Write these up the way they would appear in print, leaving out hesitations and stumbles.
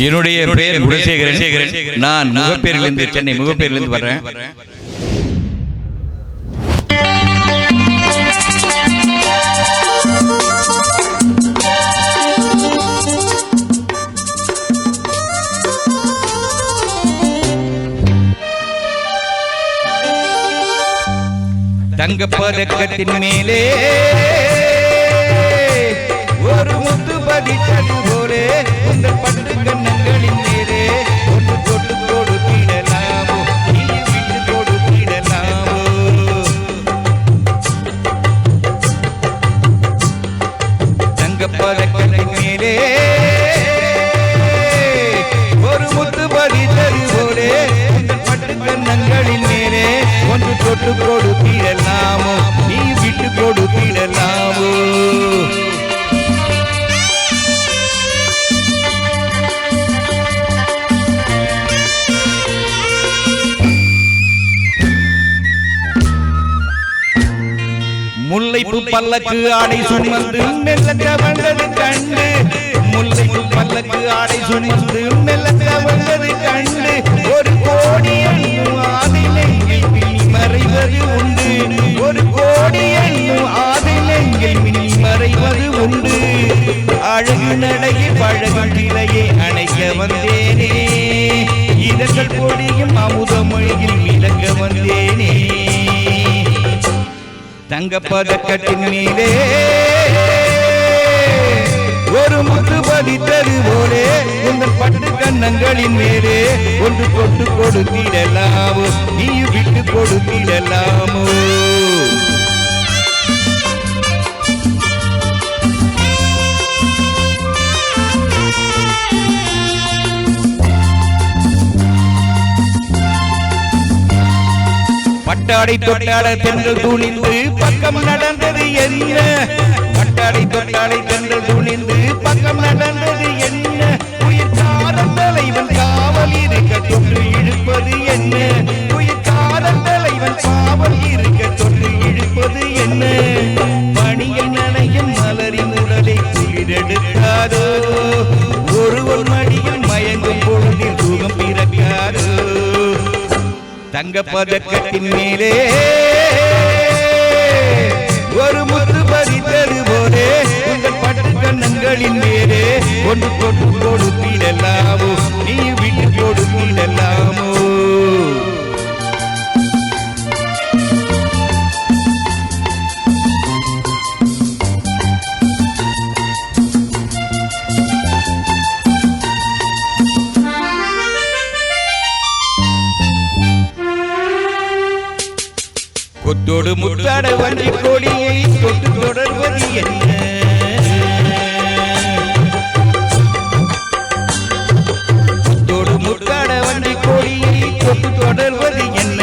என்னுடைய பெயர் குணசேகரன். நான் முகப்பேரிலிருந்து, சென்னை முகப்பேரிலிருந்து வர்றேன். தங்க பதக்கத்தின் மேலே ஒரு முத்து பதித்தது போலே உங்கள் பட்டு கண்ணங்களின் மேலே ஒன்று தொட்டு கொடுத்திடலாமோ, நீ விட்டு கொடுத்திடலாமோ. தங்க பதக்கத்தின் மேலே ஒரு முத்து பதித்தது போலே உங்கள் பட்டு கண்ணங்களின் மேலே ஒன்று தொட்டு கொடுத்திடலாமோ, நீ விட்டு கொடுத்திடலாமோ. முல்லைப்பூ பல்லக்கு ஆடை சுமந்து மெல்ல வந்தது கண்டு, முல்லைப்பூ பல்லக்கு ஆடை சுமந்து மெல்ல வந்தது கண்டு, ஒரு கோடி எண்ணும் ஆதிலெங்கில் மினி மறைவது உண்டு, ஒரு கோடி எண்ணும் ஆதிலெங்கில் மினி மறைவது உண்டு. அழகு நடையில் பழகு நிலையை அணைக்க வந்தேனே, இதழ்கள் கொடியும் அமுத மொழியில் விளக்க வந்தேனே. தங்க பதக்கத்தின் மேலே ஒரு முத்து பதித்தது போலே உங்கள் பட்டு கண்ணங்களின் மேலே ஒன்று தொட்டு கொடுத்திடலாமோ, நீ விட்டு கொடுத்திடலாமோ. பட்டாடை தொட்டாட தென்றல் துணிந்து பக்கம் நடந்தது என்ன, பட்டாடை தொட்டாடை தென்றல் துணிந்து பக்கம் நடந்தது என்ன, உயிர்காரன் தலைவன் காவல் இருக்க தொன்று இழுப்பது என்ன, உயிர்காரன் தலைவன் காவல் இருக்க தொன்று இழுப்பது என்ன. பணியில் நனையும் மலரின் உடலை குளிரெடுக்காதோ, ஒருவர் மடியில் மயங்கும் பொழுதில் சுகம் பிறக்காதோ. தங்க பதக்கத்தின் மேலே ஒரு முத்து பதித்தது போலே உங்கள் பட்டு கண்ணங்களின் மேலே ஒன்று தொட்டு கொடுத்திடலாமோ, நீ விட்டு கொடுத்திடலாமோ. கொத்தோடு முத்தாட வஞ்சி கொடியை தொட்டு தொடர்வது என்ன, கொத்தோடு முத்தாட வஞ்சி கொடியை தொட்டு தொடர்வது என்ன,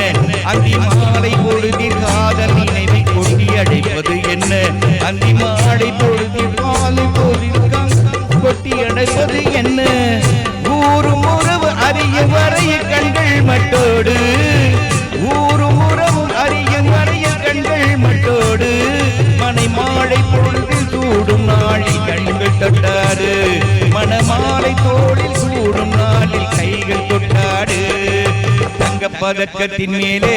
அந்தி மாலை பொழுதில் காதல் நினைவை கொட்டி அடைப்பது என்ன, அந்தி மாலை பொழுதில் காலை பொழுதில் கொட்டி அடைப்பது என்ன. ஊரும் உறவு அறிய வரைய கண்கள் மட்டோடு, ஊரும் உறவு அறியும் வரைய கண்கள் மட்டோடு, மனை மாலை பொழுதில் சூடும் நாளில் கண்கள் தொட்டாடு, மணமாலை தோளில் சூடும் நாளில் கைகள் தொட்டாடு. தங்க பதக்கத்தின் மேலே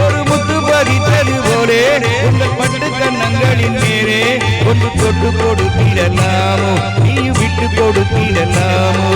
ஒரு முத்து பதித்தது போலே உங்கள் பட்டு கண்ணங்களின் மேலே ஒன்று தொட்டு கொடுத்திடலாமோ, நீ விட்டு கொடுத்திடலாமோ.